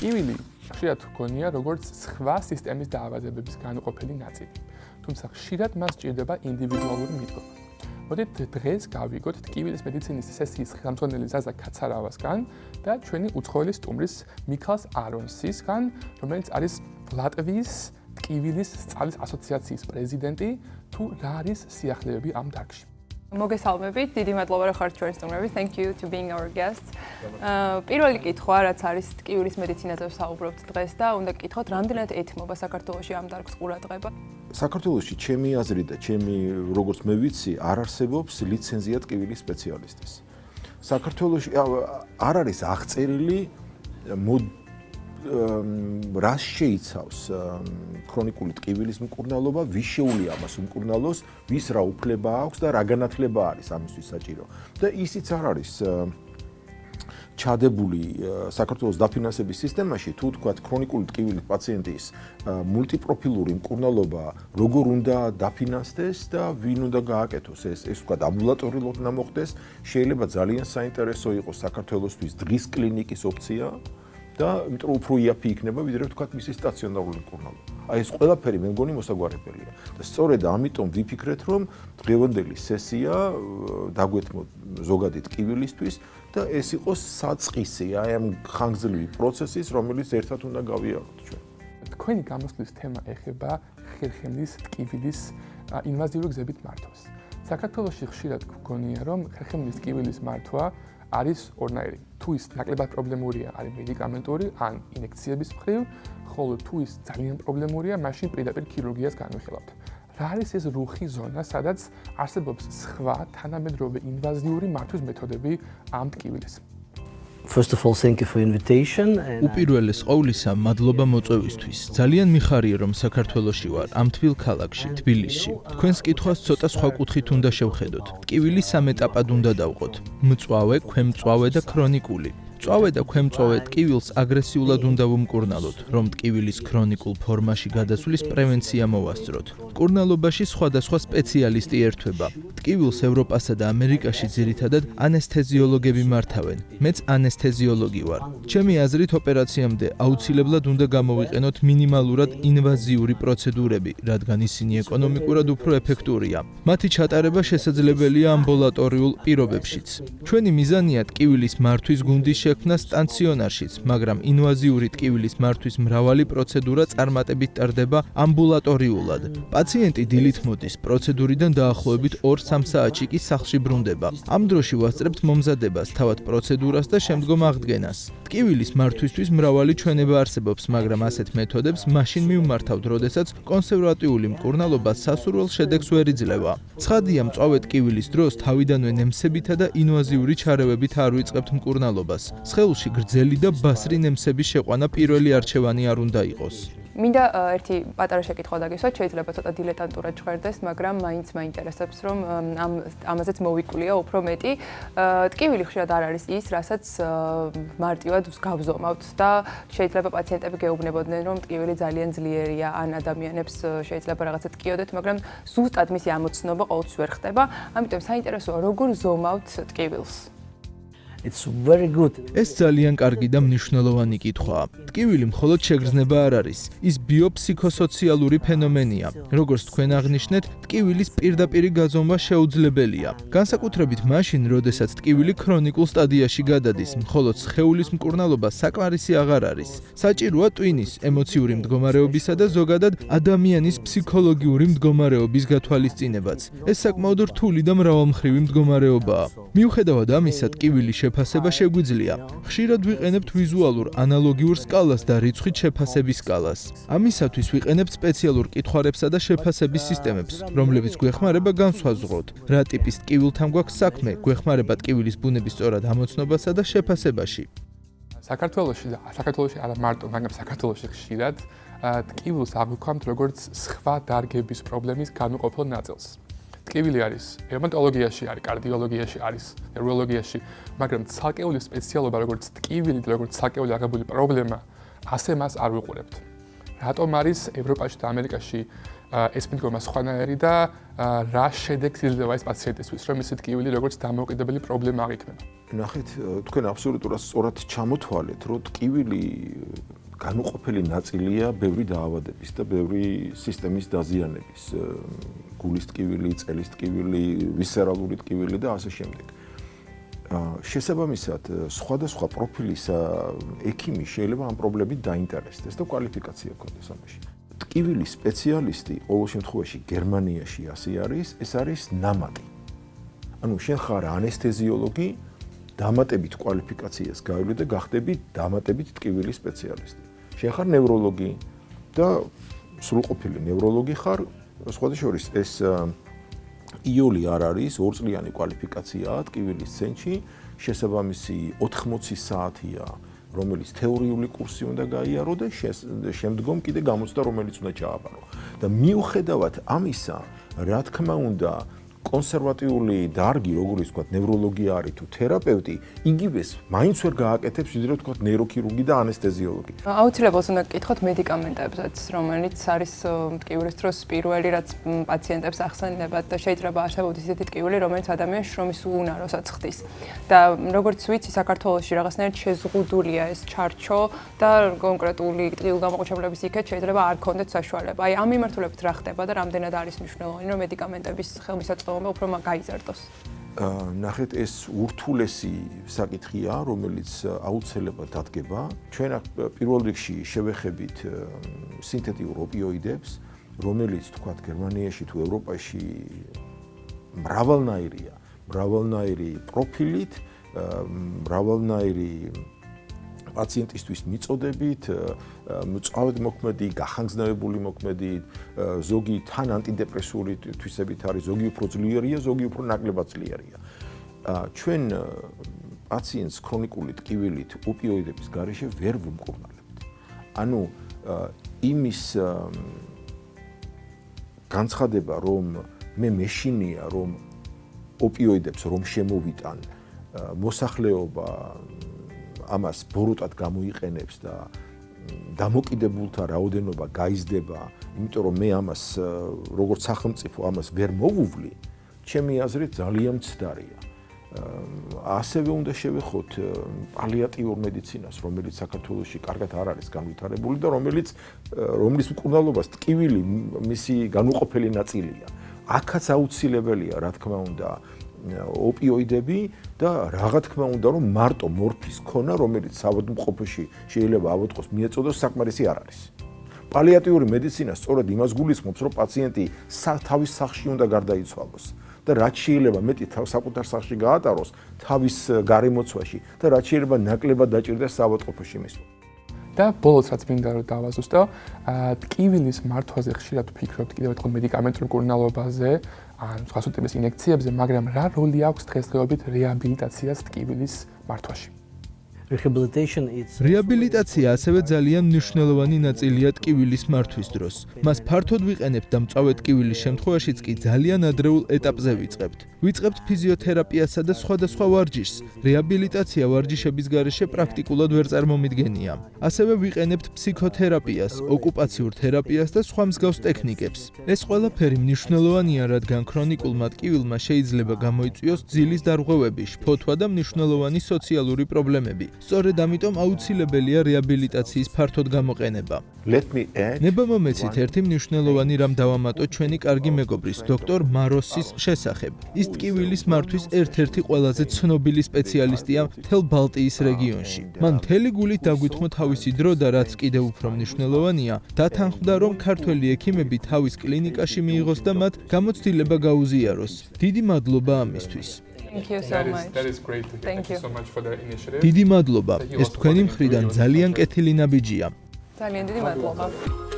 ტკივილი ხშირად გონია როგორც სხვა სისტემის დაავადებების განუყოფელი ნაწილი. თუმცა ხშირად მას სჭირდება ინდივიდუალური მიდგომა. მოდით დღეს გავიგოთ ტკივილის მედიცინის სესიის ხელმძღვანელი ზაზა კაცარავასგან და ჩვენი უცხოელი სტუმრის მიქალს არონსისგან, რომელიც არის ლატვიის ტკივილის სწავლის ასოციაციის პრეზიდენტი, თუ რა არის სიახლეები ამ დარგში. მოგესალმებით, დიდი მადლობა რომ ხართ ჩვენი სტუმრები. Thank you to being our guests. პირველი კითხვა, რაც არის ტკივილის მედიცინაზე ვსაუბრობთ დღეს და უნდა გკითხოთ, რამდენად ეთმობა საქართველოში ამ დარგს ყურადღება? საქართველოში ჩემი აზრით და ჩემი როგორც მე ვიცი, არ არსებობს ლიცენზია ტკივილის სპეციალისტის. საქართველოში არ არის აღწერილი რას შეიცავს ქრონიკული ტკივილის მკურნალობა, ვის შეუძლია ამას უმკურნალოს, ვის რა უფლება აქვს და რა განათლება არის ამისთვის საჭირო. და ისიც არ არის ჩადებული საქართველოს დაფინანსების სისტემაში, თუ თქვათ ქრონიკული ტკივილის პაციენტის მულტიპროფილური მკურნალობა როგორ უნდა დაფინანსდეს და ვინ უნდა გააკეთოს ეს თქვათ ამბულატორიულად უნდა მოხდეს, შეიძლება ძალიან საინტერესო იყოს საქართველოსთვის დღის კლინიკის ოფცია. და იმიტომ უფრო იაფი იქნება, ვიდრე ვთქვათ მისი სტაციონარული მკურნალობა. აი ეს ყველაფერი მე მგონი მოსაგვარებელია. და სწორედ ამიტომ ვიფიქრეთ, რომ დღევანდელი სესია დაგვეთმოთ ზოგადი ტკივილისთვის და ეს იყოს საწყისი აი ამ ხანგრძლივი პროცესის, რომელიც ერთად უნდა გავიაროთ ჩვენ. თქვენი გამოსვლის თემა ეხება ხერხემლის ტკივილის ინვაზიური გზებით მართვას. საქართველოში ხშირად გგონია, რომ ხერხემლის ტკივილის მართვა არის ორნაირი. თუ ის ნაკლებად პრობლემურია, არის მედიკამენტური ან ინექციების მხრივ, ხოლო თუ ის ძალიან პრობლემურია, მაშინ პირდაპირ ქირურგიას განვიხილავთ. რა არის ეს რუხი ზონა, სადაც არსებობს სხვა თანამედროვე ინვაზიური მართვის მეთოდები ამ ტკივილის? First of all, thank you for invitation. უპირველეს ყოვლისა, მადლობა მოწვევისთვის. ძალიან მიხარია, რომ საქართველოში ვარ, ამ თბილ ქალაქში, თბილისში. თქვენს კითხვას ცოტა სხვა კუთხით უნდა შევხედოთ. ტკივილი სამ ეტაპად უნდა დავყოთ: მწვავე, ქვემწვავე და ქრონიკული. მწვავე და ქვემწვავე ტკივილს აგრესიულად უნდა ვუმკურნალოთ, რომ ტკივილის ქრონიკულ ფორმაში გადასვლის პრევენცია მოვასწროთ. მკურნალობაში სხვადასხვა სპეციალისტი ერთვება. ტკივილს ევროპასა და ამერიკაში ძირითადად ანესთეზიოლოგები მართავენ. მეც ანესთეზიოლოგი ვარ. ჩემი აზრით ოპერაციამდე აუცილებლად უნდა გამოვიყენოთ მინიმალურად ინვაზიური პროცედურები, რადგან ისინი ეკონომიკურად უფრო ეფექტურია. მათი ჩატარება შესაძლებელია ამბულატორიულ პირობებშიც. ჩვენი მიზანია ტკივილის მართვის გუნდის შექმნა სტაციონარშიც, მაგრამ ინვაზიური ტკივილის მართვის მრავალი პროცედურა წარმატებით ტარდება ამბულატორიულად. პაციენტი დილით მოდის, პროცედურიდან დაახლოებით 2-3 საათში კი სახლში ბრუნდება. ამ დროში ვასწრებთ მომზადებას, თავად პროცედურას და შემდგომ აღდგენას. ტკივილის მართვისთვის მრავალი ჩვენება არსებობს, მაგრამ ასეთ მეთოდებს მაშინ მივმართავთ, როდესაც კონსერვატიული მკურნალობა სასურველ შედეგს ვერ იძლევა. ცხადია, მწვავე ტკივილის დროს თავიდანვე ნემსებითა და ინვაზიური ჩარევებით არ ვიწყებთ მკურნალობას. სხეულში გრძელი და ბასრი ნემსების შეყვანა პირველი არჩევანი არ უნდა იყოს. მინდა ერთი პატარა შეკითხვა დაგისვათ, შეიძლება ცოტა დილეტანტურად ჟღერდეს, მაგრამ მაინც მაინტერესებს, რომ ამაზეც მოვიკვლიო უფრო მეტი. ტკივილი ხშირად არ არის ის, რასაც მარტივად გავზომავთ და შეიძლება პაციენტები გეუბნებოდნენ, რომ ტკივილი ძალიან ძლიერია, ან ადამიანებს შეიძლება რაღაცა ტკიოდეთ, მაგრამ ზუსტად მისი ამოცნობა ყოველთვის ვერ ხდება. ამიტომ საინტერესოა, როგორ ზომავთ ტკივილს? It's very good. ეს ძალიან კარგი და მნიშვნელოვანი კითხვაა. ტკივილი მხოლოდ შეგრძნება არ არის, ის ბიოფსიქოსოციალური ფენომენია. როგორც თქვენ აღნიშნეთ, ტკივილის პირდაპირი გაზომვა შეუძლებელია. განსაკუთრებით მაშინ, როდესაც ტკივილი ქრონიკულ სტადიაში გადადის, მხოლოდ სხეულის მკურნალობა საკმარისი აღარ არის. საჭიროა ტვინის, ემოციური მდგომარეობისა და ზოგადად ადამიანის ფსიქოლოგიური მდგომარეობის გათვალისწინებაც. ეს საკმაოდ რთული და მრავალმხრივი მდგომარეობაა. მიუხედავად ამისა, ტკივილი შეფასება შეგვიძლია. ხშირად ვიყენებთ ვიზუალურ ანალოგიურ სკალას და რიცხვით შეფასების სკალას. ამისათვის ვიყენებთ სპეციალურ კითხვარებსა და შეფასების სისტემებს, რომლებიც გვეხმარება განსვაზღვროთ, რა ტიპის ტკივილთან გვაქვს საქმე, გვეხმარება ტკივილის ბუნების სწორად ამოცნობასა და შეფასებაში. საქართველოში არა მარტო, მაგრამ საქართველოში ხშირად ტკივილს აღვქვამთ როგორც სხვა დარგების პრობლემის განუყოფელ ნაწილს. ტკივილი არის ჰემატოლოგიაში, არის კარდიოლოგიაში, არის ნევროლოგიაში, მაგრამ ცალკეული სპეციალობა, როგორც ტკივილი და როგორც ცალკეული აღებული პრობლემა, ასე მას არ ვიყურებთ. რატომ არის ევროპაში და ამერიკაში ეს მიდგომა სხვანაირი და რა შედეგს იძლევა ეს პაციენტისთვის, რომ ისეთი ტკივილი როგორც დამოუკიდებელი პრობლემა აღიქმება? ნახეთ, თქვენ აბსოლუტურად სწორად ჩამოთვალეთ, რომ ტკივილი განუყოფელი ნაწილია ბევრი დაავადების და ბევრი სისტემის დაზიანების, გულის ტკივილი, წელის ტკივილი, ვისერალური ტკივილი და ასე შემდეგ. შესაბამისად, სხვადასხვა პროფილის ექიმი შეიძლება ამ პრობლემით დაინტერესდეს და კვალიფიკაცია ჰქონდეს ამაში. ტკივილის სპეციალისტი ყოველ შემთხვევაში გერმანიაში ასე არის, ეს არის ნამატი. ანუ შენ ხარ ანესთეზიოლოგი, დამატებით კვალიფიკაციას გავივლი და გახდები დამატებით ტკივილის სპეციალისტი. შენ ხარ ნევროლოგი და სრულყოფილი ნევროლოგი ხარ, სხვათა შორის ეს იოლი არ არის, 2 წლიანი კვალიფიკაციაა ტკივილის ცენტრში, შესაბამისი 80 საათია, რომელიც თეორიული კურსი უნდა გაიარო და შემდგომ კიდე გამოცდა, რომელიც უნდა ჩააბარო. და მიუხედავად ამისა, რა თქმა უნდა, კონსერვატიული დარგი, როგორიც ვთქვათ, ნევროლოგია არის თუ თერაპევტი, იგივეს მაინც ვერ გააკეთებს, ვიდრე ვთქვათ, ნეიროქირურგი და ანესთეზიოლოგი. აუცილებლად უნდა გკითხოთ მედიკამენტებსაც, რომელიც არის ტკივილის დროს პირველი, რაც პაციენტებს ახსენებათ და შეიძლება არსებობდეს ისეთი ტკივილი, რომელიც ადამიანს შრომის უუნაროსაც ხდის. და როგორც ვიცი, საქართველოში რაღაცნაირად შეზღუდულია ეს ჩარჩო და კონკრეტული ტკივილგამოყუჩებლების იქეთ შეიძლება არ ქონდეთ საშუალება. აი ამ მიმართულებით რა ხდება და რამდენად არის მნიშვნელოვანი, რომ მედიკამენტების ხელმისაწვდომობა უფრო გაიზარდოს. ნახეთ, ეს ურთულესი საკითხია, რომელიც აუცილებლად დადგება. ჩვენ პირველ რიგში შევეხებით სინთეტიურ ოპიოიდებს, რომელიც თქვათ გერმანიაში თუ ევროპაში მრავალნაირი პროფილით, მრავალნაირი პაციენტისთვის მიწოდებით, მწვავედ მოქმედი, გახანგრძლივებული მოქმედი, ზოგი თან ანტიდეპრესული თვისებით არის, ზოგი უფრო ძლიერია, ზოგი უფრო ნაკლებად ძლიერია. ჩვენ პაციენტს ქრონიკული ტკივილით ოპიოიდების გარეშე ვერ ვუმკურნალებთ. ანუ იმის განცხადება, რომ მე მეშინია, რომ ოპიოიდებს რომ შემოვიტან, მოსახლეობა ამას ბოროტად გამოიყენებს და დამოკიდებულთა რაოდენობა გაიზრდება, იმიტომ რომ მე ამას როგორც სახელმწიფო ამას ვერ მოვუვლი, ჩემი აზრით ძალიან მცდარია. ასევე უნდა შევეხოთ პალიატიურ მედიცინას, რომელიც საქართველოში კარგად არ არის განვითარებული და რომლის მკურნალობას ტკივილი მისი განუყოფელი ნაწილია. აქაც აუცილებელია, რა თქმა უნდა, ოპიოიდები და რა თქმა უნდა, რომ მარტო მორფის ქონა, რომელიც საავადმყოფოში შეიძლება ავადმყოფს მიეწოდოს, საკმარისი არ არის. პალიატიური მედიცინა სწორედ იმას გულისხმობს, რომ პაციენტი თავის სახლში უნდა გარდაიცვალოს და რაც შეიძლება მეტი საკუთარ სახლში გაატაროს თავის გარემოცვაში და რაც შეიძლება ნაკლებად დაჭირდეს საავადმყოფოში მისვლა. და ბოლოს რაც მინდა რომ დავაზუსტო, ტკივილის მართვაზე ხშირად ვფიქრობთ კიდევ ერთხელ მედიკამენტურ მკურნალობაზე, ან სხვა ტიპის ინექციებზე, მაგრამ რა როლი აქვს დღესდღეობით რეაბილიტაციას ტკივილის მართვაში? რეაბილიტაცია ასევე ძალიან მნიშვნელოვანი ნაწილია ტკივილის მართვის დროს. მას ფართოდ ვიყენებთ და მწვავე ტკივილის შემთხვევაშიც კი ძალიან ადრეულ ეტაპზე ვიწყებთ. ვიწყებთ ფიზიოთერაპიასა და სხვადასხვა ვარჯიშს. რეაბილიტაცია ვარჯიშების გარეშე პრაქტიკულად ვერ წარმომიდგენია. ასევე ვიყენებთ ფსიქოთერაპიას, ოკუპაციურ თერაპიას და სხვა მსგავს ტექნიკებს. ეს ყველაფერი მნიშვნელოვანია, რადგან ქრონიკულმა ტკივილმა შეიძლება გამოიწვიოს ძილის დარღვევები, შფოთვა და მნიშვნელოვანი სოციალური პრობლემები. სწორედ ამიტომ აუცილებელია რეაბილიტაციის ფართოდ გამოყენება. ნება მომეცით ერთი მნიშვნელოვანი რამ დავამატოთ ჩვენი კარგი მეგობრის, დოქტორ მაროსის შესახებ. ის ტკივილის მართვის ერთ-ერთი ყველაზე ცნობილი სპეციალისტია მთელ ბალტიის რეგიონში. მან მთელი გულით დაგვითმო თავისი დრო და რაც კიდევ უფრო მნიშვნელოვანია, დათანხმდა, რომ ქართველი ექიმები თავის კლინიკაში მიიღოს და მათ გამოცდილება გაუზიაროს. დიდი მადლობა ამისთვის. Thank you so much. That is great to hear. Thank you so much for the initiative. დიდი მადლობა. ეს თქვენი მხრიდან ძალიან კეთილი ნაბიჯია. ძალიან დიდი მადლობა.